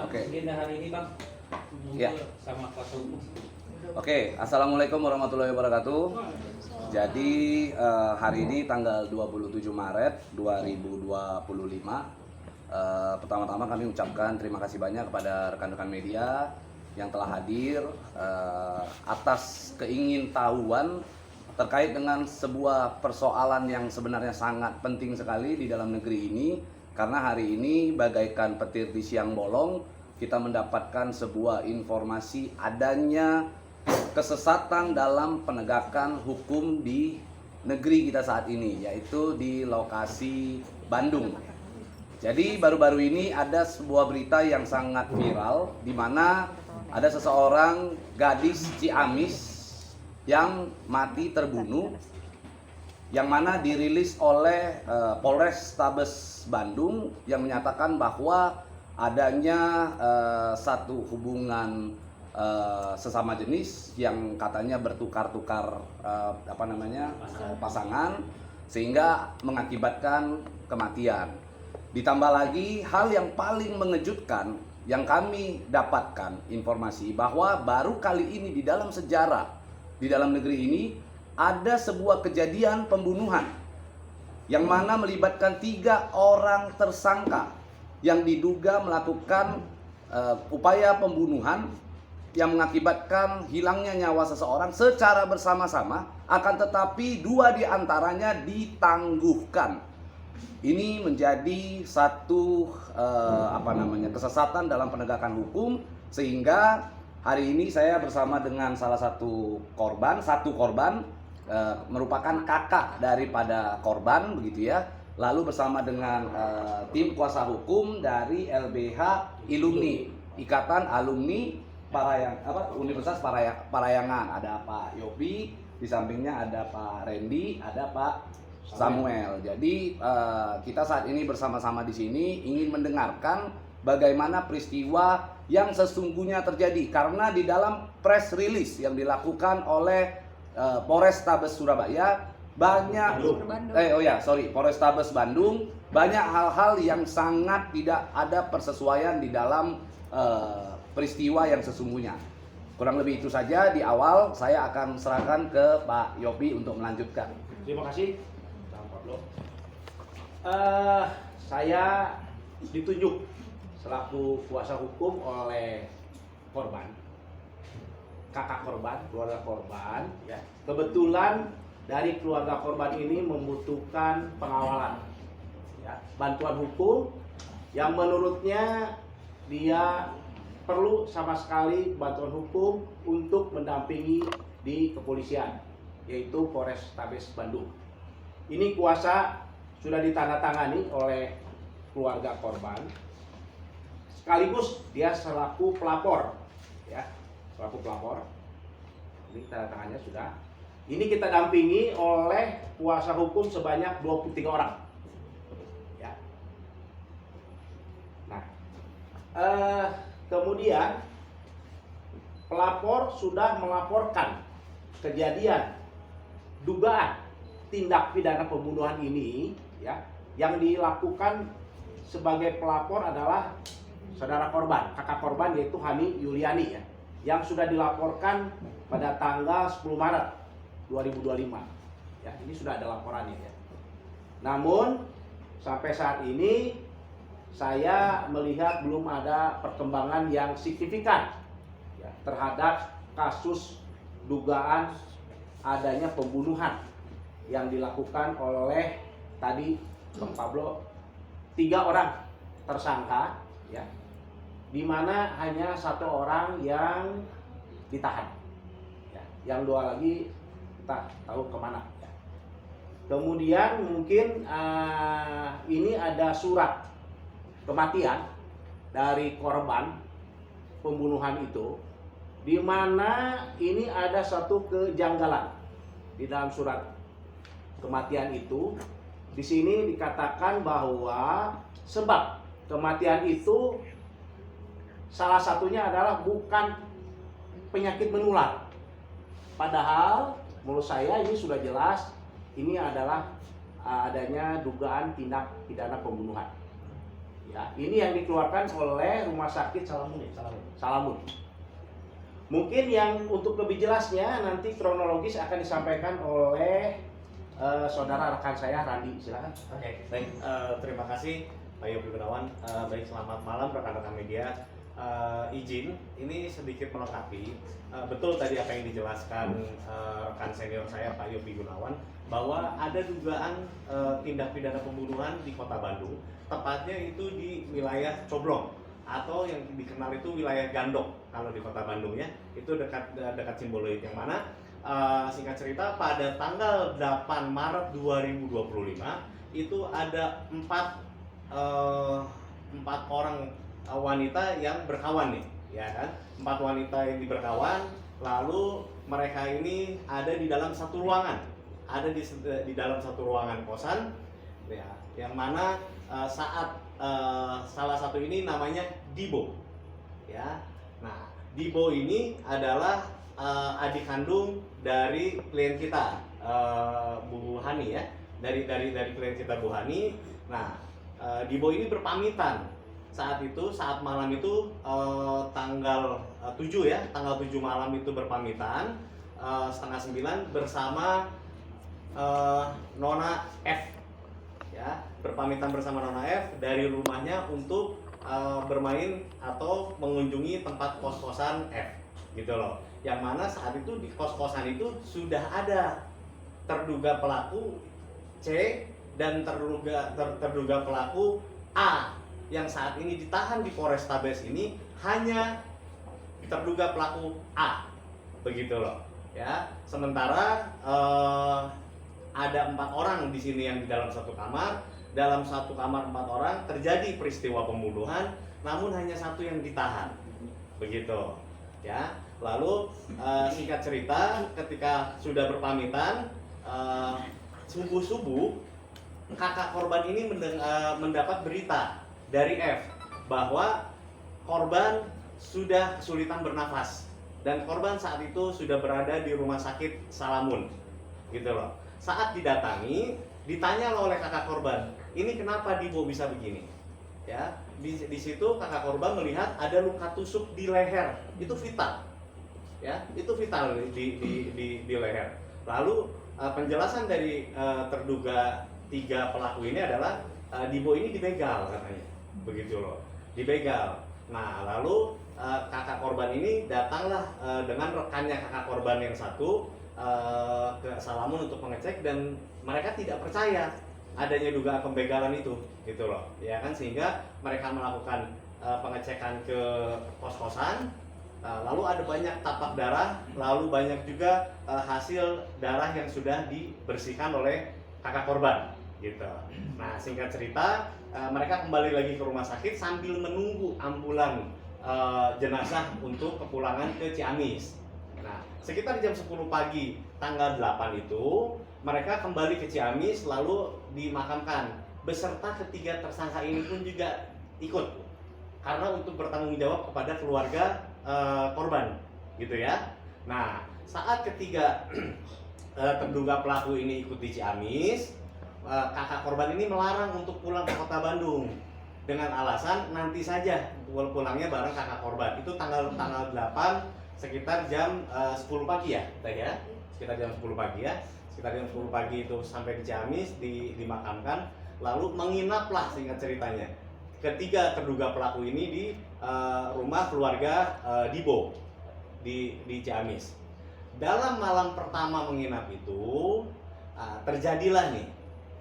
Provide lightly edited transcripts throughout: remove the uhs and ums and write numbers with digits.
Oke. Agenda hari ini Bang, Ya. ngumpul sama kuasa hukum. Oke, Assalamualaikum warahmatullahi wabarakatuh. Jadi hari ini tanggal 27 Maret 2025. Pertama-tama kami ucapkan terima kasih banyak kepada rekan-rekan media yang telah hadir atas keingintahuan terkait dengan sebuah persoalan yang sebenarnya sangat penting sekali di dalam negeri ini. Karena hari ini bagaikan petir di siang bolong, kita mendapatkan sebuah informasi adanya kesesatan dalam penegakan hukum di negeri kita saat ini, yaitu di lokasi Bandung. Jadi baru-baru ini ada sebuah berita yang sangat viral, di mana ada seseorang gadis Ciamis yang mati terbunuh, yang mana dirilis oleh Polrestabes Bandung yang menyatakan bahwa adanya satu hubungan sesama jenis yang katanya bertukar-tukar pasangan sehingga mengakibatkan kematian. Ditambah lagi hal yang paling mengejutkan yang kami dapatkan informasi bahwa baru kali ini di dalam sejarah di dalam negeri ini ada sebuah kejadian pembunuhan yang mana melibatkan 3 orang tersangka yang diduga melakukan upaya pembunuhan yang mengakibatkan hilangnya nyawa seseorang secara bersama-sama, akan tetapi 2 diantaranya ditangguhkan. Ini menjadi satu kesesatan dalam penegakan hukum, sehingga hari ini saya bersama dengan salah satu korban, merupakan kakak daripada korban, begitu ya. Lalu bersama dengan tim kuasa hukum dari LBH Ilumni, Ikatan Alumni Universitas Parayangan. Ada Pak Yopi, di sampingnya ada Pak Randy, ada Pak Samuel. Jadi kita saat ini bersama-sama di sini ingin mendengarkan bagaimana peristiwa yang sesungguhnya terjadi, karena di dalam press release yang dilakukan oleh Polrestabes Surabaya Polrestabes Bandung, banyak hal-hal yang sangat tidak ada persesuaian di dalam peristiwa yang sesungguhnya. Kurang lebih itu saja di awal. Saya akan serahkan ke Pak Yopi untuk melanjutkan. Terima kasih, Bang Pablo. Saya ditunjuk selaku kuasa hukum oleh korban, kakak korban, keluarga korban. Ya. Kebetulan dari keluarga korban ini membutuhkan pengawalan, ya, bantuan hukum yang menurutnya dia perlu sama sekali bantuan hukum untuk mendampingi di kepolisian, yaitu Polrestabes Bandung. Ini kuasa sudah ditandatangani oleh keluarga korban, sekaligus dia selaku pelapor, ya, selaku pelapor. Ini tanda tangannya sudah. Ini kita dampingi oleh kuasa hukum sebanyak 23 orang. Ya. Nah, kemudian pelapor sudah melaporkan kejadian dugaan tindak pidana pembunuhan ini, ya, yang dilakukan sebagai pelapor adalah saudara korban, kakak korban, yaitu Hani Yuliani, ya, yang sudah dilaporkan pada tanggal 10 Maret 2025. Ya, ini sudah ada laporannya, ya. Namun sampai saat ini saya melihat belum ada perkembangan yang signifikan, ya, terhadap kasus dugaan adanya pembunuhan yang dilakukan oleh tadi Bang Pablo 3 orang tersangka, ya, di mana hanya 1 orang yang ditahan, ya, yang 2 lagi kita tahu kemana, ya. Kemudian mungkin ini ada surat kematian dari korban pembunuhan itu, di mana ini ada satu kejanggalan di dalam surat kematian itu. Di sini dikatakan bahwa sebab kematian itu salah satunya adalah bukan penyakit menular. Padahal menurut saya ini sudah jelas, ini adalah adanya dugaan tindak pidana pembunuhan. Ya, ini yang dikeluarkan oleh Rumah Sakit Salamun. Mungkin yang untuk lebih jelasnya nanti kronologis akan disampaikan oleh saudara rekan saya Randi. Silakan. Oke, baik. Terima kasih Pak Yopi Gunawan. Baik, selamat malam rekan-rekan media. Izin, ini sedikit melengkapi. Betul tadi apa yang dijelaskan rekan senior saya Pak Yopi Gunawan, bahwa ada dugaan tindak pidana pembunuhan di Kota Bandung, tepatnya itu di wilayah Coblong atau yang dikenal itu wilayah Gandok kalau di Kota Bandung ya. Itu dekat Simboloid, yang mana singkat cerita pada tanggal 8 Maret 2025 itu ada empat orang wanita yang berkawan nih, ya kan? 4 wanita yang berkawan, lalu mereka ini ada di dalam satu ruangan, di dalam satu ruangan kosan, ya, yang mana saat salah satu ini namanya Dibo, ya. Nah, Dibo ini adalah adik kandung dari klien kita, Bu Hani ya, dari klien kita Bu Hani. Nah, Dibo ini berpamitan saat malam itu tanggal 7 ya, tanggal 7 malam itu berpamitan setengah 9 bersama Nona F ya, berpamitan bersama Nona F dari rumahnya untuk bermain atau mengunjungi tempat kos-kosan F gitu loh. Yang mana saat itu di kos-kosan itu sudah ada terduga pelaku C dan terduga pelaku A yang saat ini ditahan di Polrestabes ini hanya terduga pelaku A, begitu loh ya. Sementara ada 4 orang di sini yang di dalam satu kamar. Dalam satu kamar 4 orang terjadi peristiwa pembunuhan, namun hanya satu yang ditahan, begitu ya. Lalu singkat cerita, ketika sudah berpamitan, subuh-subuh kakak korban ini mendapat berita dari F bahwa korban sudah kesulitan bernafas dan korban saat itu sudah berada di Rumah Sakit Salamun, gitu loh. Saat didatangi, ditanya oleh kakak korban, ini kenapa Dibo bisa begini? Ya, di situ kakak korban melihat ada luka tusuk di leher, itu vital, ya, itu vital di leher. Lalu penjelasan dari terduga 3 pelaku ini adalah Dibo ini dibegal katanya, begitu loh, dibegal. Nah, lalu kakak korban ini datanglah dengan rekannya kakak korban yang satu ke Salamun untuk mengecek, dan mereka tidak percaya adanya dugaan pembegalan itu, gitu loh, ya kan, sehingga mereka melakukan pengecekan ke kos-kosan. Lalu ada banyak tapak darah, lalu banyak juga hasil darah yang sudah dibersihkan oleh kakak korban, gitu. Nah, singkat cerita, mereka kembali lagi ke rumah sakit sambil menunggu ambulan jenazah untuk kepulangan ke Ciamis. Nah, sekitar jam 10 pagi tanggal 8 itu mereka kembali ke Ciamis lalu dimakamkan beserta ketiga tersangka ini pun juga ikut karena untuk bertanggung jawab kepada keluarga korban, gitu ya. Nah, saat ketiga terduga pelaku ini ikut di Ciamis, kakak korban ini melarang untuk pulang ke Kota Bandung dengan alasan nanti saja pulangnya bareng kakak korban. Itu tanggal 8 sekitar jam 10 pagi ya, ya. Sekitar jam 10 pagi ya. Sekitar jam 10 pagi itu sampai di Ciamis, dimakamkan, lalu menginaplah singkat ceritanya ketiga terduga pelaku ini di rumah keluarga Dibo di Ciamis. Dalam malam pertama menginap itu terjadilah nih,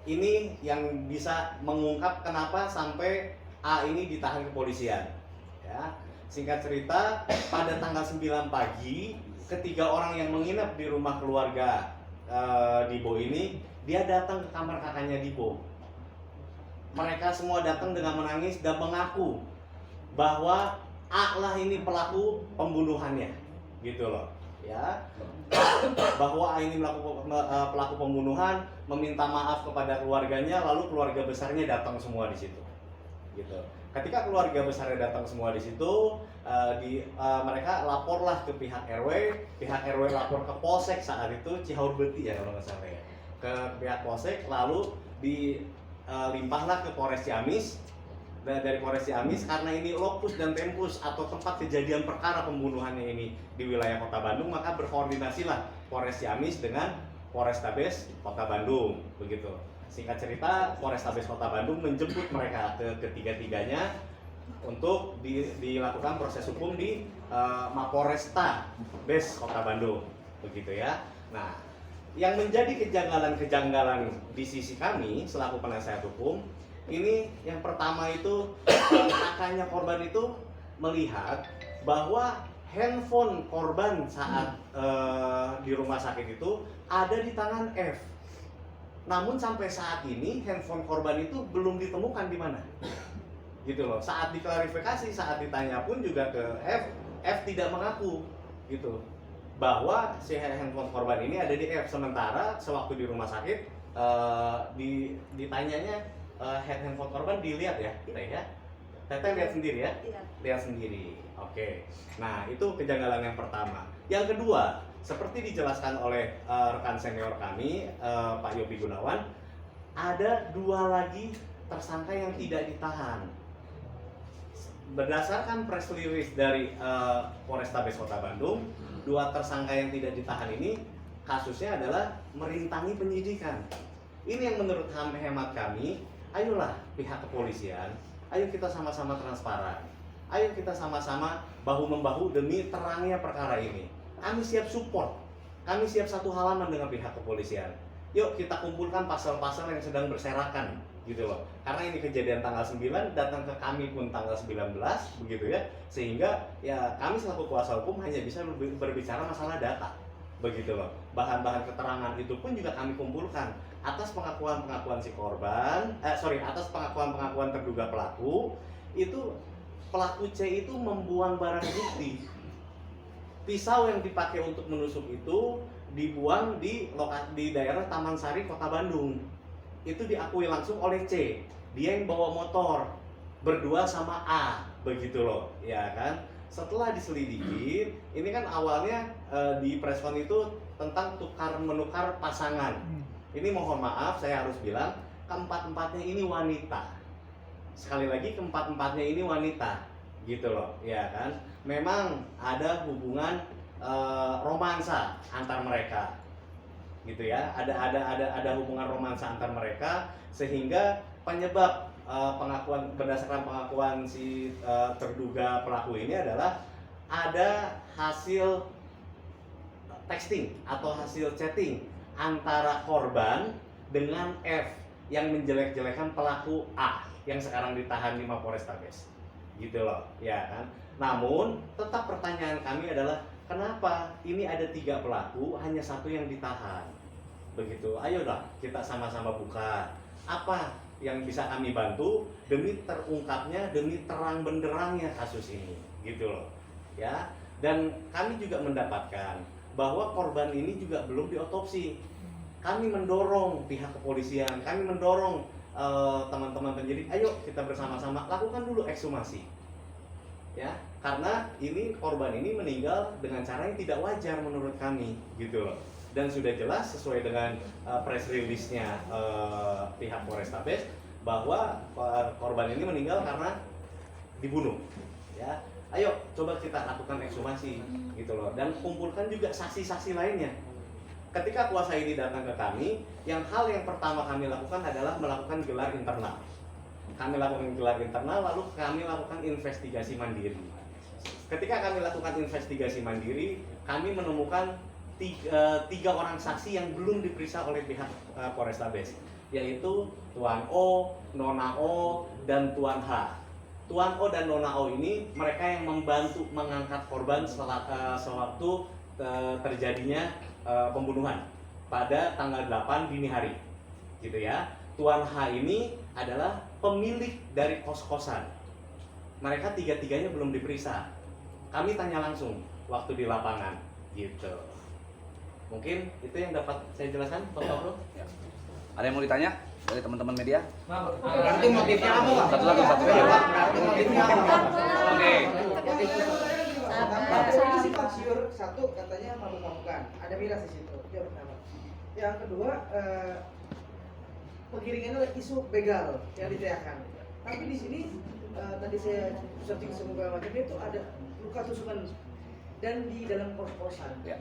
ini yang bisa mengungkap kenapa sampai A ini ditahan kepolisian ya. Singkat cerita, pada tanggal 9 pagi ketiga orang yang menginap di rumah keluarga Dibo ini, dia datang ke kamar kakaknya Dibo. Mereka semua datang dengan menangis dan mengaku bahwa A lah ini pelaku pembunuhannya, gitu loh ya. Bahwa A ini pelaku pembunuhan, meminta maaf kepada keluarganya, lalu keluarga besarnya datang semua di situ, gitu. Ketika keluarga besarnya datang semua di situ, mereka laporlah ke pihak RW lapor ke Polsek saat itu Cihaur Beti ya kalau nggak salah ya, ke pihak Polsek, lalu dilimpahlah ke Polres Ciamis dari Polres Ciamis karena ini lokus dan tempus atau tempat kejadian perkara pembunuhannya ini di wilayah Kota Bandung, maka berkoordinasilah Polres Ciamis dengan Polrestabes Kota Bandung, begitu. Singkat cerita, Polrestabes Kota Bandung menjemput mereka ke ketiga-tiganya untuk dilakukan proses hukum di Mapolrestabes Kota Bandung, begitu ya. Nah, yang menjadi kejanggalan-kejanggalan di sisi kami selaku penasihat hukum, ini yang pertama itu kakaknya korban itu melihat bahwa handphone korban saat di rumah sakit itu ada di tangan F. Namun sampai saat ini handphone korban itu belum ditemukan di mana. Gitu loh. Saat diklarifikasi, saat ditanya pun juga ke F tidak mengaku gitu bahwa si handphone korban ini ada di F. Sementara sewaktu di rumah sakit ditanyanya handphone korban dilihat ya, ya. Teteh lihat sendiri ya? Iya. Lihat sendiri. Oke. Nah, itu kejanggalan yang pertama. Yang kedua, seperti dijelaskan oleh rekan senior kami, Pak Yobi Gunawan, ada 2 lagi tersangka yang tidak ditahan. Berdasarkan press release dari Polrestabes Kota Bandung, 2 tersangka yang tidak ditahan ini kasusnya adalah merintangi penyidikan. Ini yang menurut hemat kami, ayolah pihak kepolisian, ayo kita sama-sama transparan. Ayo kita sama-sama bahu-membahu demi terangnya perkara ini. Kami siap support, kami siap satu halaman dengan pihak kepolisian. Yuk kita kumpulkan pasal-pasal yang sedang berserakan, gitu loh. Karena ini kejadian tanggal 9, datang ke kami pun tanggal 19, begitu ya. Sehingga ya kami selaku kuasa hukum hanya bisa berbicara masalah data, begitu loh. Bahan-bahan keterangan itu pun juga kami kumpulkan atas pengakuan-pengakuan si korban, atas pengakuan-pengakuan terduga pelaku. Itu pelaku C itu membuang barang bukti. Pisau yang dipakai untuk menusuk itu dibuang di daerah Taman Sari, Kota Bandung. Itu diakui langsung oleh C. Dia yang bawa motor berdua sama A, begitu loh, ya kan? Setelah diselidiki, ini kan awalnya di preskon itu tentang menukar pasangan. Ini mohon maaf, saya harus bilang keempat-empatnya ini wanita. Sekali lagi keempat-empatnya ini wanita, gitu loh, ya kan? Memang ada hubungan romansa antar mereka, gitu ya. Ada hubungan romansa antar mereka sehingga penyebab berdasarkan pengakuan si terduga pelaku ini adalah ada hasil texting atau hasil chatting antara korban dengan F yang menjelek-jelekan pelaku A yang sekarang ditahan di Mapolrestabes, gitu loh, ya kan. Namun tetap pertanyaan kami adalah kenapa ini ada 3 pelaku hanya 1 yang ditahan, begitu. Ayolah kita sama-sama buka apa yang bisa kami bantu demi terungkapnya, demi terang benderangnya kasus ini, gitu loh, ya. Dan kami juga mendapatkan bahwa korban ini juga belum diotopsi. Kami mendorong pihak kepolisian, kami mendorong teman-teman penyidik, ayo kita bersama-sama lakukan dulu ekshumasi, ya, karena ini korban ini meninggal dengan cara yang tidak wajar menurut kami, gitu loh. Dan sudah jelas sesuai dengan press release-nya pihak Polrestabes bahwa korban ini meninggal karena dibunuh, ya. Ayo coba kita lakukan ekshumasi, gitu loh, dan kumpulkan juga saksi-saksi lainnya. Ketika kuasa ini datang ke kami, hal yang pertama kami lakukan adalah melakukan gelar internal. Kami lakukan gelar internal, lalu kami lakukan investigasi mandiri. Ketika kami lakukan investigasi mandiri, kami menemukan 3 orang saksi yang belum diperiksa oleh pihak Polrestabes, yaitu Tuan O, Nona O, dan Tuan H. Tuan O dan Nona O ini mereka yang membantu mengangkat korban sewaktu terjadinya pembunuhan pada tanggal 8 dini hari, gitu ya. Tuan H ini adalah pemilik dari kos-kosan. Mereka 3-tiganya belum diperiksa. Kami tanya langsung waktu di lapangan, gitu. Mungkin itu yang dapat saya jelaskan, Bapak Bro. Ada yang mau ditanya dari teman-teman media? Berarti motifnya apa, Pak? Satu aja, Pak. Berarti motifnya apa? Oke. Nah, dari sisi Pak Syur, 1 katanya mabuk-mabukan, ada miras di situ. Itu yang pertama. Yang kedua, pengiringannya adalah isu begal yang diteriakan. tapi di sini tadi saya searching segala macamnya itu ada luka tusukan dan di dalam pos-posan. Ya.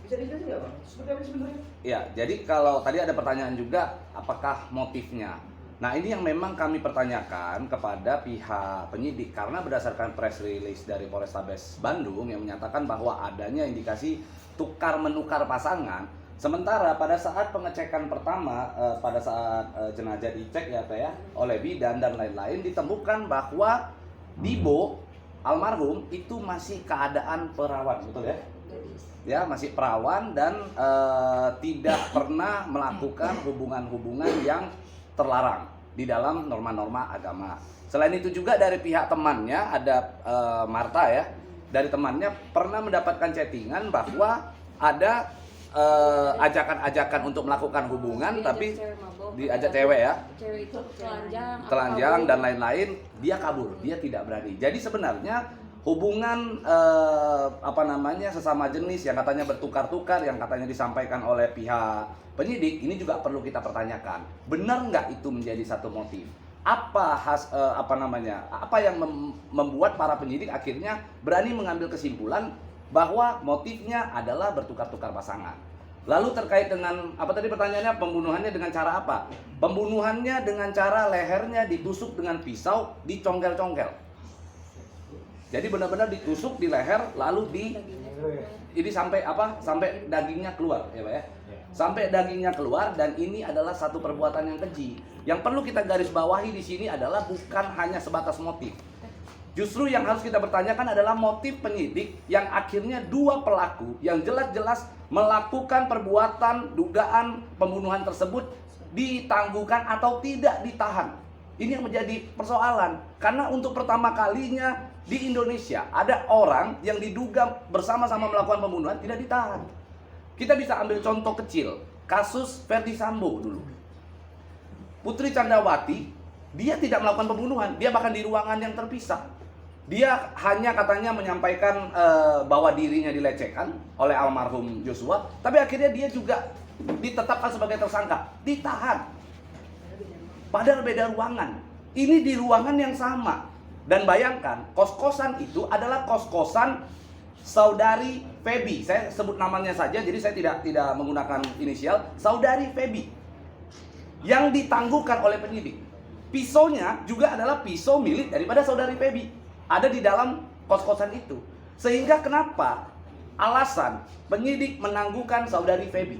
Bisa dijelasin nggak Bang? Seperti apa sebenarnya? Ya, jadi kalau tadi ada pertanyaan juga, apakah motifnya? Nah, ini yang memang kami pertanyakan kepada pihak penyidik karena berdasarkan press release dari Polrestabes Bandung yang menyatakan bahwa adanya indikasi tukar-menukar pasangan. Sementara pada saat pengecekan pertama, pada saat jenazah dicek ya Teh ya, oleh bidan dan lain-lain, ditemukan bahwa Dibo almarhum itu masih keadaan perawan, betul ya? Ya, masih perawan dan tidak pernah melakukan hubungan-hubungan yang terlarang di dalam norma-norma agama. Selain itu juga dari pihak temannya ada Marta ya, dari temannya pernah mendapatkan chattingan bahwa ada ajakan-ajakan untuk melakukan hubungan, tapi diajak cewek ya, cewek itu telanjang dan lain-lain, dia kabur, dia tidak berani. Jadi sebenarnya hubungan sesama jenis yang katanya bertukar-tukar, yang katanya disampaikan oleh pihak penyidik, ini juga perlu kita pertanyakan. Benar nggak itu menjadi satu motif? Apa yang membuat para penyidik akhirnya berani mengambil kesimpulan bahwa motifnya adalah bertukar-tukar pasangan. Lalu terkait dengan apa tadi pertanyaannya, pembunuhannya dengan cara apa? Pembunuhannya dengan cara lehernya ditusuk dengan pisau, dicongkel-congkel. Jadi benar-benar ditusuk di leher, lalu ini sampai dagingnya keluar, ya Pak ya. Sampai dagingnya keluar, dan ini adalah satu perbuatan yang keji. Yang perlu kita garis bawahi di sini adalah bukan hanya sebatas motif. Justru yang harus kita pertanyakan adalah motif penyidik yang akhirnya dua pelaku yang jelas-jelas melakukan perbuatan dugaan pembunuhan tersebut ditangguhkan atau tidak ditahan. Ini yang menjadi persoalan, karena untuk pertama kalinya di Indonesia ada orang yang diduga bersama-sama melakukan pembunuhan tidak ditahan. Kita bisa ambil contoh kecil, kasus Ferdy Sambo dulu. Putri Candrawati, dia tidak melakukan pembunuhan, dia bahkan di ruangan yang terpisah. Dia hanya katanya menyampaikan bahwa dirinya dilecehkan oleh almarhum Joshua, tapi akhirnya dia juga ditetapkan sebagai tersangka, ditahan. Padahal beda ruangan. Ini di ruangan yang sama. Dan bayangkan, kos-kosan itu adalah kos-kosan saudari Feby. Saya sebut namanya saja, jadi saya tidak menggunakan inisial. Saudari Feby yang ditangguhkan oleh penyidik. Pisaunya juga adalah pisau milik daripada saudari Feby, ada di dalam kos-kosan itu. Sehingga kenapa alasan penyidik menangguhkan saudari Feby?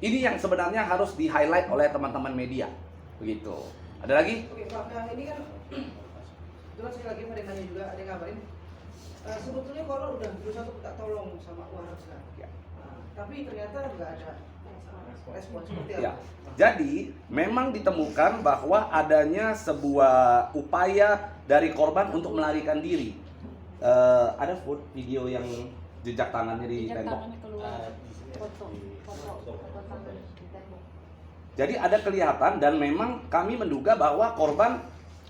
Ini yang sebenarnya harus di-highlight oleh teman-teman media. Begitu. Ada lagi? Oke Pak, nah ini kan jelas sekali lagi ada nanya juga, ada yang ngabarin. Sebetulnya kalau udah berusaha untuk minta tolong sama keluarga kan, Ya. tapi ternyata nggak ada respon seperti Ya. apa? Jadi memang ditemukan bahwa adanya sebuah upaya dari korban untuk melarikan diri. Ada video yang jejak tangannya di tembok. keluar foto tangan di tembok. Jadi ada kelihatan, dan memang kami menduga bahwa korban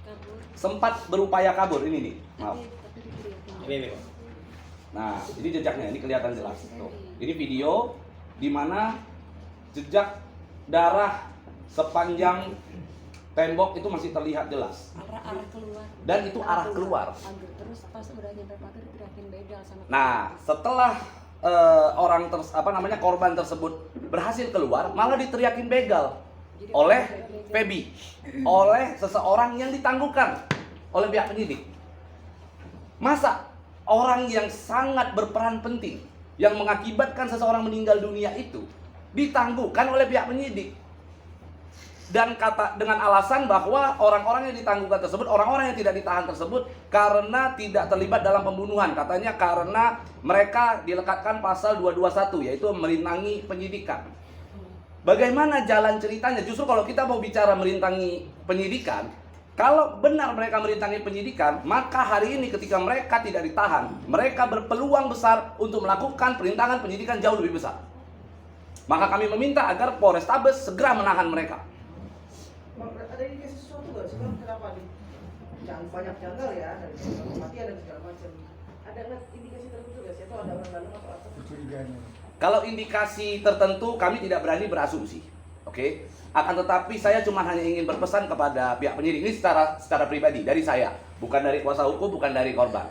Kabur. sempat berupaya kabur. Ini nih, maaf. Tapi dilihatin. Ini Pak. Nah, ini jejaknya, ini kelihatan jelas. Tuh. Ini video di mana jejak darah sepanjang tembok itu masih terlihat jelas. Arah keluar. Dan itu arah keluar. Pagar. Terus pas udah nyampe pagar teriakin begal sama. Nah, setelah korban tersebut berhasil keluar, malah diteriakin begal Jadi, oleh begal. Feby, oleh seseorang yang ditangguhkan oleh pihak penyidik. Masa orang yang sangat berperan penting, yang mengakibatkan seseorang meninggal dunia itu ditangguhkan oleh pihak penyidik, dan dengan alasan bahwa orang-orang yang ditangguhkan tersebut, orang-orang yang tidak ditahan tersebut karena tidak terlibat dalam pembunuhan, katanya karena mereka dilekatkan pasal 221, yaitu merintangi penyidikan. Bagaimana jalan ceritanya? Justru kalau kita mau bicara merintangi penyidikan, kalau benar mereka merintangi penyidikan, maka hari ini ketika mereka tidak ditahan, mereka berpeluang besar untuk melakukan perintangan penyidikan jauh lebih besar. Maka kami meminta agar Polrestabes segera menahan mereka. Ada indikasi sesuatu nggak sekarang kenapa di banyak janggal ya, dari kematian dan segala macam. Ada nggak indikasi tertentu nggak sih, atau ada orang dalam atau apa? Kalau indikasi tertentu kami tidak berani berasumsi. Oke. Akan tetapi saya cuma hanya ingin berpesan kepada pihak penyidik ini secara pribadi dari saya, bukan dari kuasa hukum, bukan dari korban.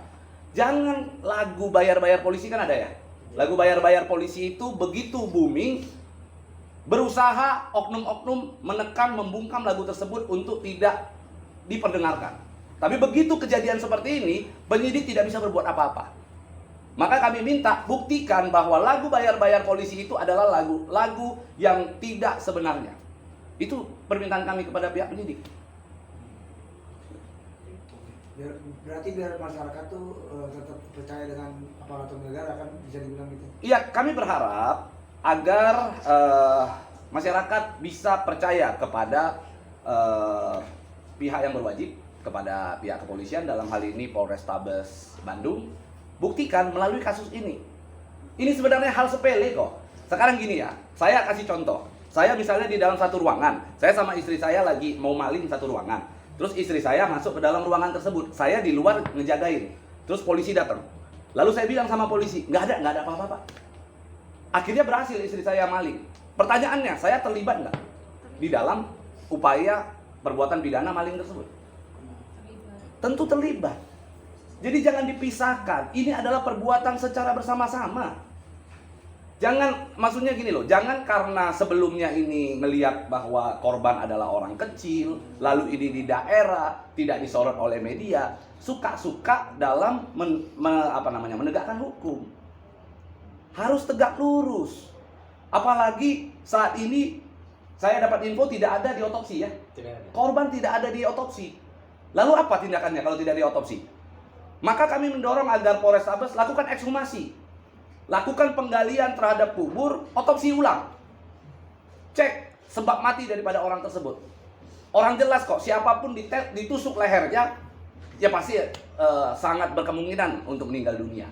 Jangan lagu bayar-bayar polisi kan ada ya. Lagu bayar-bayar polisi itu begitu booming, berusaha oknum-oknum menekan, membungkam lagu tersebut untuk tidak diperdengarkan. Tapi begitu kejadian seperti ini, penyidik tidak bisa berbuat apa-apa. Maka kami minta buktikan bahwa lagu bayar-bayar polisi itu adalah lagu yang tidak sebenarnya. Itu permintaan kami kepada pihak penyidik. Berarti biar masyarakat tuh tetap percaya dengan aparatur negara, kan bisa dibilang gitu. Iya, kami berharap agar masyarakat bisa percaya kepada pihak yang berwajib, kepada pihak kepolisian, dalam hal ini Polrestabes Bandung. Buktikan melalui kasus ini. Ini sebenarnya hal sepele kok. Sekarang gini ya, saya kasih contoh. Saya misalnya di dalam satu ruangan, saya sama istri saya lagi mau maling satu ruangan. Terus istri saya masuk ke dalam ruangan tersebut, saya di luar ngejagain. Terus polisi datang. Lalu saya bilang sama polisi, nggak ada apa-apa Pak. Akhirnya berhasil istri saya maling. Pertanyaannya, saya terlibat nggak di dalam upaya perbuatan pidana maling tersebut? Tentu terlibat. Jadi jangan dipisahkan. Ini adalah perbuatan secara bersama-sama. Jangan, maksudnya gini loh, jangan karena sebelumnya ini ngelihat bahwa korban adalah orang kecil, lalu ini di daerah, tidak disorot oleh media, suka-suka dalam menegakkan hukum. Harus tegak lurus. Apalagi saat ini saya dapat info tidak ada diotopsi ya. Korban tidak ada diotopsi. Lalu apa tindakannya kalau tidak diotopsi? Maka kami mendorong agar Polrestabes lakukan ekshumasi. Lakukan penggalian terhadap kubur, otopsi ulang. Cek sebab mati daripada orang tersebut. Orang jelas kok, siapapun ditusuk lehernya, ya pasti sangat berkemungkinan untuk meninggal dunia.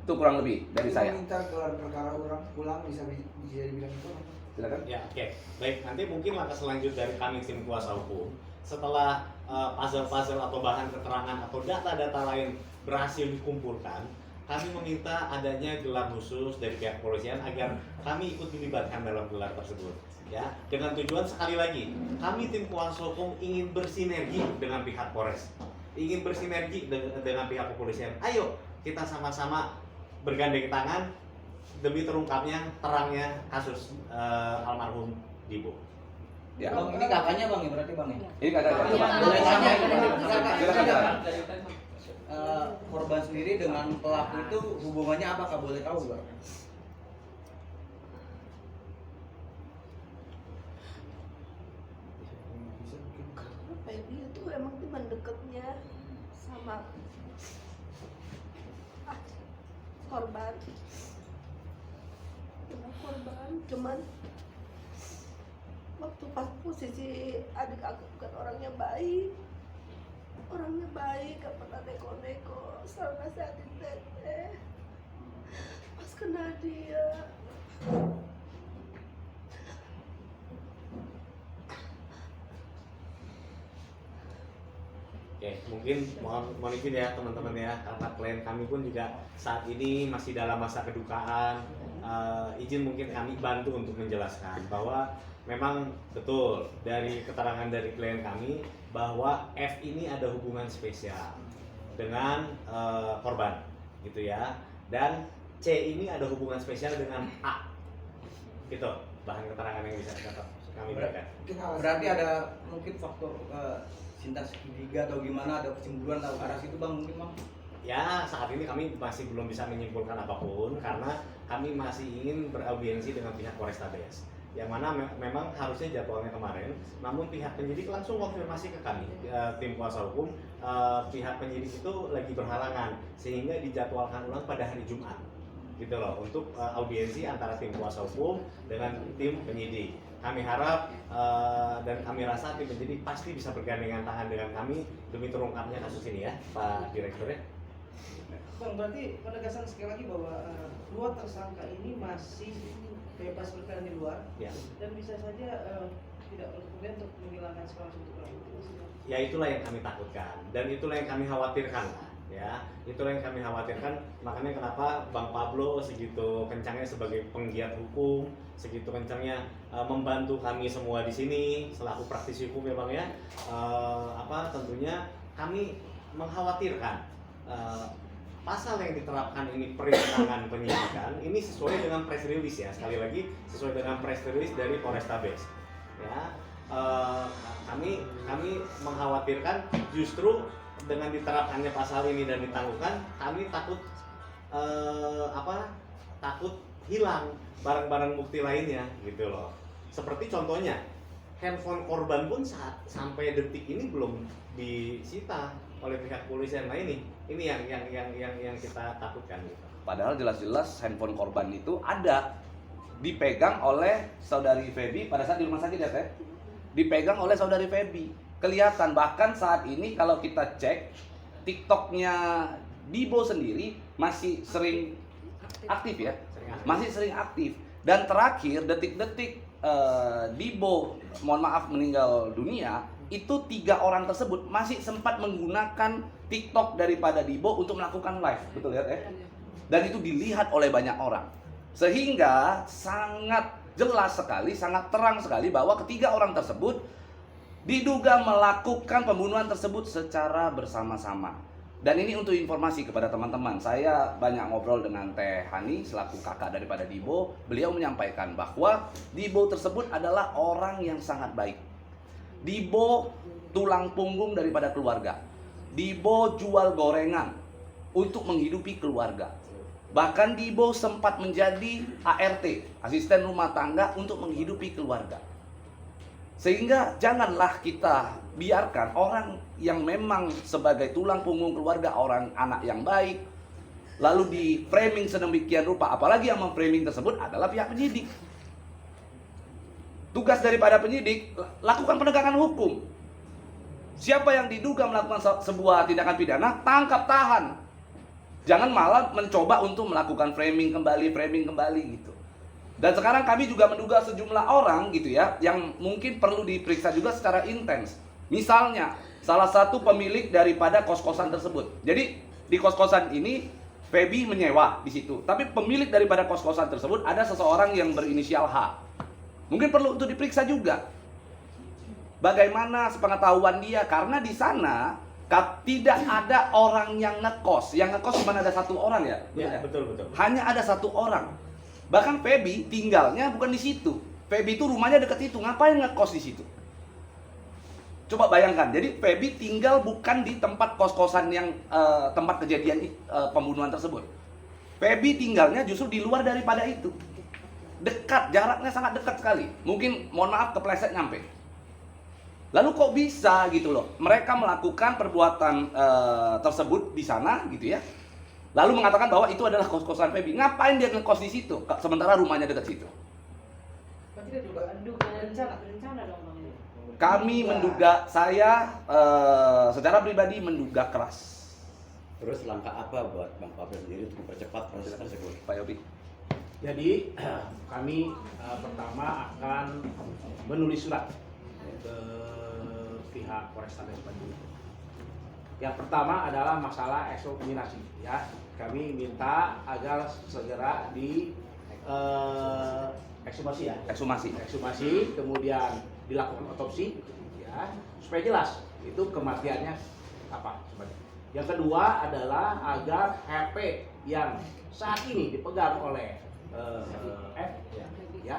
Itu kurang lebih dari saya. Minta gelar perkara ulang bisa dibilang itu. Silakan. Ya, oke. Baik, nanti mungkin langkah selanjutnya dari kami tim kuasa hukum, setelah puzzle-puzzle atau bahan keterangan atau data-data lain berhasil dikumpulkan, kami meminta adanya gelar khusus dari pihak kepolisian agar kami ikut dilibatkan dalam gelar tersebut. Ya, dengan tujuan sekali lagi, kami tim kuasa hukum ingin bersinergi dengan pihak Polres, ingin bersinergi dengan pihak kepolisian. Ayo kita sama-sama bergandeng tangan demi terungkapnya, terangnya kasus almarhum Dibo. Ya. Bang, ini kakaknya Bang ya berarti Bang ya? Ini kakaknya. Boleh tanya Silakan. korban sendiri dengan pelaku itu hubungannya apa, Kak? Boleh tahu nggak? Dia tuh emang teman dekatnya sama korban. Cuman waktu pas posisi adik aku kan orangnya baik, gak pernah neko-neko, selalu nasihatin teteh. Pas kena dia, Oke, mungkin mohon izin ya teman-teman ya, karena klien kami pun juga saat ini masih dalam masa kedukaan. Izin mungkin kami bantu untuk menjelaskan bahwa memang betul dari keterangan dari klien kami bahwa F ini ada hubungan spesial dengan korban, gitu ya. Dan C ini ada hubungan spesial dengan A, gitu. Bahan keterangan yang bisa kami berikan. Berarti ada mungkin faktor cinta segitiga atau gimana, ada kecemburuan atau arah situ Bang mungkin Bang? Ya, saat ini kami masih belum bisa menyimpulkan apapun karena kami masih ingin beraudiensi dengan pihak Polrestabes, yang mana memang harusnya jadwalnya kemarin, namun pihak penyidik langsung konfirmasi ke kami, tim kuasa hukum, pihak penyidik itu lagi berhalangan sehingga dijadwalkan ulang pada hari Jumat, gitu loh, untuk audiensi antara tim kuasa hukum dengan tim penyidik. Kami harap dan kami rasa tim penyidik pasti bisa bergandengan tangan dengan kami demi terungkapnya kasus ini ya, Pak Direktur ya. Bang, berarti penegasan sekali lagi bahwa dua tersangka ini masih bebas berkeliaran di luar, Ya. dan bisa saja tidak berkemudian untuk menghilangkan segala sesuatu. Ya itulah yang kami takutkan dan itulah yang kami khawatirkan Ya, itulah yang kami khawatirkan. Makanya kenapa Bang Pablo segitu kencangnya sebagai penggiat hukum, segitu kencangnya membantu kami semua di sini selaku praktisi hukum ya Bang ya. Tentunya kami mengkhawatirkan pasal yang diterapkan ini perintangan penyidikan ini sesuai dengan press release ya, sekali lagi sesuai dengan press release dari Polrestabes ya. Kami mengkhawatirkan justru dengan diterapkannya pasal ini dan ditangguhkan, kami takut takut hilang barang-barang bukti lainnya gitu loh. Seperti contohnya handphone korban pun sampai detik ini belum disita oleh pihak polisian. Nah ini yang kita takutkan gitu. Padahal jelas-jelas handphone korban itu ada dipegang oleh saudari Feby pada saat di rumah sakit ya Teh. Dipegang oleh saudari Feby. Kelihatan bahkan saat ini kalau kita cek TikToknya Dibo sendiri masih sering aktif ya. Masih sering aktif. Dan terakhir detik-detik Dibo mohon maaf meninggal dunia, itu 3 orang tersebut masih sempat menggunakan TikTok daripada Dibo untuk melakukan live, betul ya? Dan itu dilihat oleh banyak orang, sehingga sangat jelas sekali, sangat terang sekali bahwa ketiga orang tersebut diduga melakukan pembunuhan tersebut secara bersama-sama. Dan ini untuk informasi kepada teman-teman, saya banyak ngobrol dengan Teh Hani selaku kakak daripada Dibo. Beliau menyampaikan bahwa Dibo tersebut adalah orang yang sangat baik. Dibo tulang punggung daripada keluarga. Dibo jual gorengan untuk menghidupi keluarga. Bahkan Dibo sempat menjadi ART, asisten rumah tangga, untuk menghidupi keluarga. Sehingga janganlah kita biarkan orang yang memang sebagai tulang punggung keluarga, orang anak yang baik, lalu di framing sedemikian rupa. Apalagi yang memframing tersebut adalah pihak penyidik. Tugas daripada penyidik, lakukan penegakan hukum. Siapa yang diduga melakukan sebuah tindakan pidana, tangkap, tahan. Jangan malah mencoba untuk melakukan framing kembali gitu. Dan sekarang kami juga menduga sejumlah orang gitu ya, yang mungkin perlu diperiksa juga secara intens. Misalnya, salah satu pemilik daripada kos-kosan tersebut. Jadi di kos-kosan ini Feby menyewa di situ, tapi pemilik daripada kos-kosan tersebut ada seseorang yang berinisial H. Mungkin perlu untuk diperiksa juga. Bagaimana sepengetahuan dia, karena di sana tidak ada orang yang ngekos. Yang ngekos cuma ada 1 orang ya? Ya, betul. Hanya ada 1 orang. Bahkan Feby tinggalnya bukan di situ. Feby itu rumahnya dekat situ. Ngapain ngekos di situ? Coba bayangkan. Jadi Feby tinggal bukan di tempat kos-kosan yang tempat kejadian pembunuhan tersebut. Feby tinggalnya justru di luar daripada itu. Dekat, jaraknya sangat dekat sekali. Mungkin mohon maaf kepleset nyampe. Lalu kok bisa gitu loh? Mereka melakukan perbuatan tersebut di sana gitu ya. Lalu mengatakan bahwa itu adalah kos-kosan Feby. Ngapain dia ngekos di situ? Sementara rumahnya dekat situ. Berarti dia juga berencana dong Bang. Kami menduga, saya secara pribadi menduga keras. Terus langkah apa buat Bang Pablo sendiri untuk mempercepat proses tersebut? Pak Yobi. Jadi kami pertama akan menulis surat ke pihak Polrestabes Bandung. Yang pertama adalah masalah ekshumasi ya. Kami minta agar segera di ekshumasi ya. Ekshumasi, kemudian dilakukan otopsi ya, supaya jelas itu kematiannya apa sebenarnya. Yang kedua adalah agar HP yang saat ini dipegang oleh F ya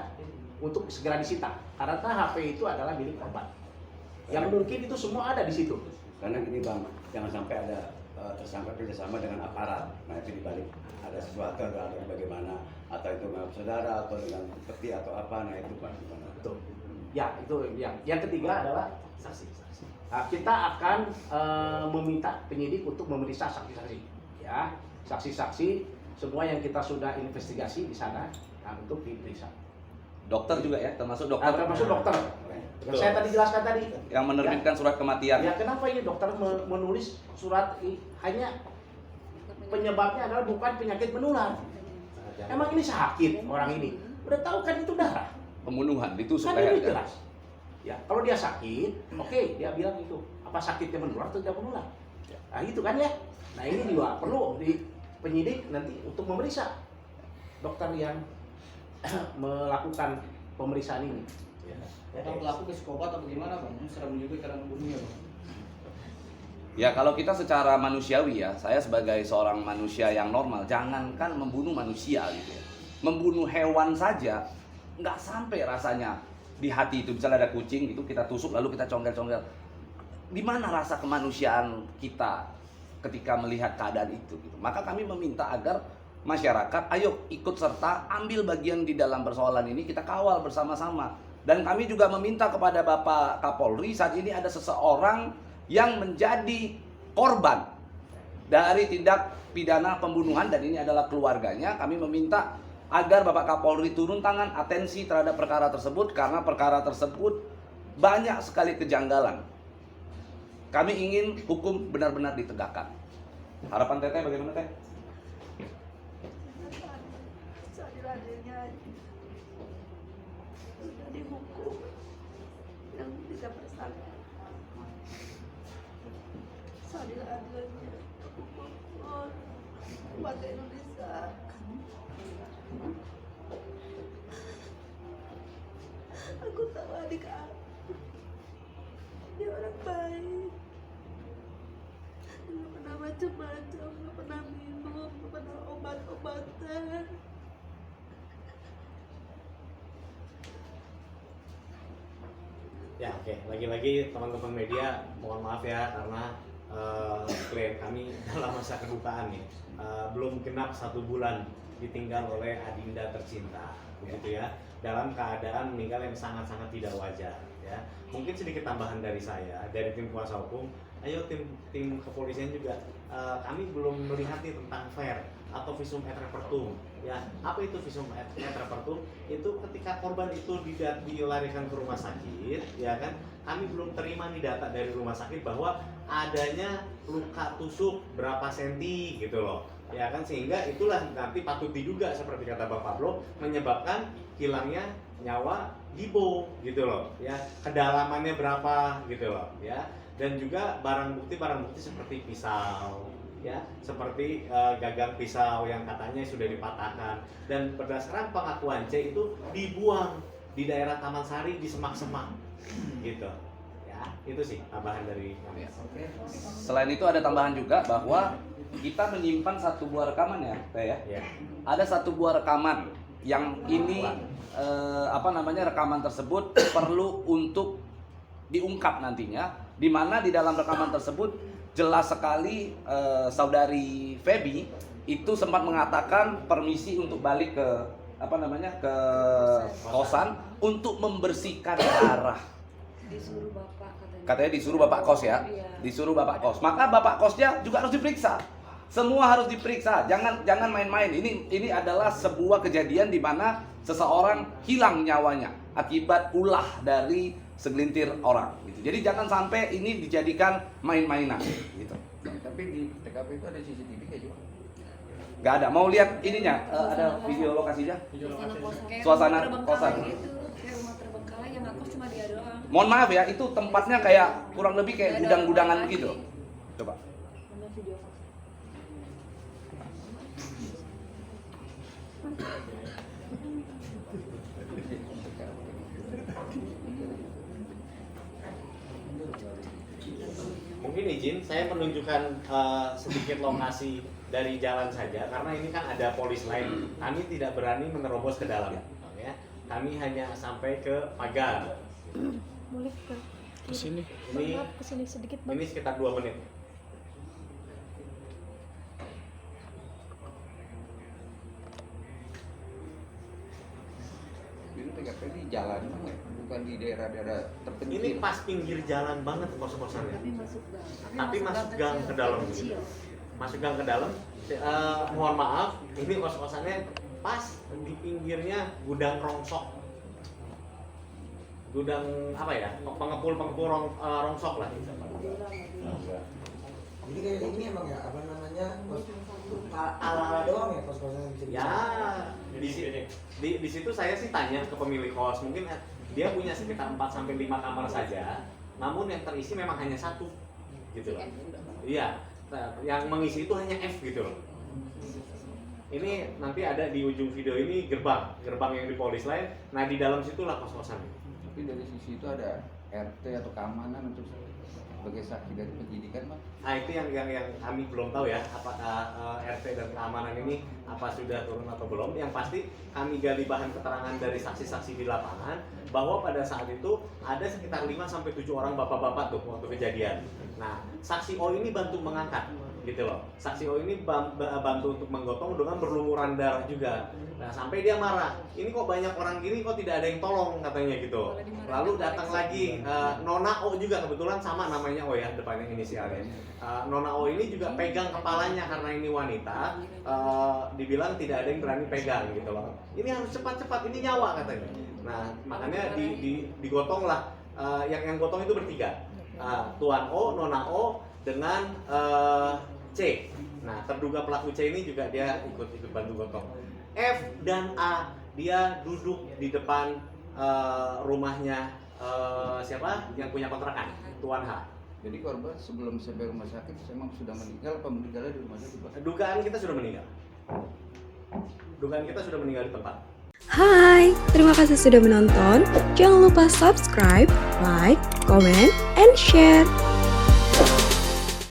untuk segera disita, karena HP itu adalah milik korban. Yang mungkin itu semua ada di situ. Karena gini Bang, jangan sampai ada tersangka kerjasama dengan aparat. Nah itu dibalik ada sesuatu atau bagaimana, atau itu dengan saudara atau dengan peti atau apa. Nah itu Bang gimana? Betul. Ya itu yang ketiga adalah saksi. Nah, kita akan meminta penyidik untuk memeriksa saksi-saksi. Ya, saksi-saksi semua yang kita sudah investigasi di sana untuk diperiksa. Dokter juga ya, termasuk dokter. Termasuk dokter. Yang saya tadi jelaskan tadi. Yang menerbitkan surat kematian. Ya, kenapa ini dokter menulis surat hanya penyebabnya adalah bukan penyakit menular. Emang ini sakit orang ini. Udah tahu kan itu darah. Pembunuhan ditusuk Kan leher. ini jelas. Ya, kalau dia sakit, oke, dia bilang itu. Apa sakitnya menular atau tidak menular? Nah, itu kan ya. Nah ini juga perlu di penyidik nanti untuk memeriksa dokter yang melakukan pemeriksaan ini. Atau pelaku psikopat atau gimana bang? Serem juga cara membunuhnya bang. Ya kalau kita secara manusiawi ya, saya sebagai seorang manusia yang normal, jangankan membunuh manusia gitu ya, membunuh hewan saja nggak sampai rasanya di hati itu. Misalnya ada kucing gitu, kita tusuk lalu kita congkel-congkel. Di mana rasa kemanusiaan kita ketika melihat keadaan itu gitu. Maka kami meminta agar masyarakat ayo ikut serta ambil bagian di dalam persoalan ini, kita kawal bersama-sama. Dan kami juga meminta kepada Bapak Kapolri, saat ini ada seseorang yang menjadi korban dari tindak pidana pembunuhan dan ini adalah keluarganya. Kami meminta agar Bapak Kapolri turun tangan, atensi terhadap perkara tersebut karena perkara tersebut banyak sekali kejanggalan. Kami ingin hukum benar-benar ditegakkan. Harapan Teteh bagaimana Teh? Seadil-adilnya sudah dihukum yang tidak bersalah. Seadil-adilnya buat Indonesia. Aku tahu adik aku dia orang baik, nggak pernah macam-macam, nggak pernah minum, nggak pernah obat-obatan. Ya oke, lagi-lagi teman-teman media mohon maaf ya karena klien kami dalam masa kedukaan nih belum genap 1 bulan ditinggal oleh adinda tercinta, begitu ya, dalam keadaan meninggal yang sangat-sangat tidak wajar ya. Mungkin sedikit tambahan dari saya, dari tim kuasa hukum, ayo tim kepolisian juga kami belum melihat nih tentang FAIR atau visum et repertum ya. Apa itu visum et repertum? Itu ketika korban itu dilarikan ke rumah sakit ya kan, kami belum terima nih data dari rumah sakit bahwa adanya luka tusuk berapa senti gitu loh ya kan, sehingga itulah nanti patut diduga seperti kata Bang Pablo menyebabkan hilangnya nyawa Dibo gitu loh ya, kedalamannya berapa gitu loh ya, dan juga barang bukti seperti pisau ya, seperti gagang pisau yang katanya sudah dipatahkan, dan berdasarkan pengakuan C itu dibuang di daerah Taman Sari di semak-semak gitu ya. Itu sih tambahan dari kami. Selain itu ada tambahan juga bahwa kita menyimpan 1 buah rekaman ya Teh ya. Ada 1 buah rekaman yang ini rekaman tersebut perlu untuk diungkap nantinya, di mana di dalam rekaman tersebut jelas sekali saudari Feby itu sempat mengatakan permisi untuk balik ke ke kosan untuk membersihkan darah. Disuruh bapak Katanya disuruh bapak kos ya. Iya. Disuruh bapak kos. Maka bapak kosnya juga harus diperiksa. Semua harus diperiksa. Jangan main-main. Ini adalah sebuah kejadian di mana seseorang hilang nyawanya akibat ulah dari segelintir orang gitu. Jadi jangan sampai ini dijadikan main-mainan gitu. Tapi di TKP itu ada CCTV kayak juga. Gak ada. Mau lihat ininya? Ada video lokasinya? Suasana kosan. Itu kayak rumah terbengkalai yang ngakos cuma dia doang. Mohon maaf ya, itu tempatnya kayak kurang lebih kayak gudang-gudangan begitu. Coba. Mana video? Mungkin izin saya menunjukkan sedikit lokasi dari jalan saja karena ini kan ada polis lain. Kami tidak berani menerobos ke dalam ya. Kami hanya sampai ke pagar. Boleh ke Ini kesini sedikit Bang. ini sekitar 2 menit. Ini TKP di jalan banget, bukan di daerah-daerah terpencil. Ini pas pinggir jalan banget kos-kosannya. Tapi masuk gang Tapi masuk gang ke dalam kecil. gitu. Masuk gang ke dalam. Mohon maaf, ini kos-kosannya pas di pinggirnya gudang rongsok. Gudang apa ya? Pengepul rongsok lah. Jadi kayak ini emang ya apa namanya ala-ala doang ya kos-kosan yang bisa Ya, di situ saya sih tanya ke pemilik kos, mungkin dia punya sekitar 4 sampai 5 kamar saja, namun yang terisi memang hanya 1 gitu loh. Iya, yang mengisi itu hanya F gitu loh. Ini nanti ada di ujung video ini gerbang yang di polis lain. Nah di dalam situlah kos-kosan. Tapi dari sisi itu ada RT atau keamanan untuk sebagai saksi dari penyidikan, Pak? Nah itu yang kami belum tahu ya, apakah RT dan keamanan ini apa sudah turun atau belum. Yang pasti kami gali bahan keterangan dari saksi-saksi di lapangan bahwa pada saat itu ada sekitar 5-7 orang bapak-bapak tuh waktu kejadian. Nah saksi O ini bantu mengangkat gitu loh. Saksi O ini bantu untuk menggotong dengan berlumuran darah juga. Nah sampai dia marah, ini kok banyak orang gini kok tidak ada yang tolong katanya gitu. Lalu datang lagi Nona O juga, kebetulan sama namanya O ya, depannya inisialnya. Nona O ini juga pegang kepalanya karena ini wanita, dibilang tidak ada yang berani pegang gitu loh. Ini harus cepat-cepat, ini nyawa katanya. Nah makanya digotong lah, yang gotong itu bertiga, Tuan O, Nona O, dengan C. Nah terduga pelaku C ini juga dia ikut bantu gotong. F dan A dia duduk di depan rumahnya siapa yang punya kontrakan, Tuan H. Jadi korban sebelum sampai rumah sakit memang sudah meninggal apa meninggalnya di rumah sakit, Pak? Dugaan kita sudah meninggal. Dugaan kita sudah meninggal di tempat. Hai, terima kasih sudah menonton. Jangan lupa subscribe, like, comment, and share.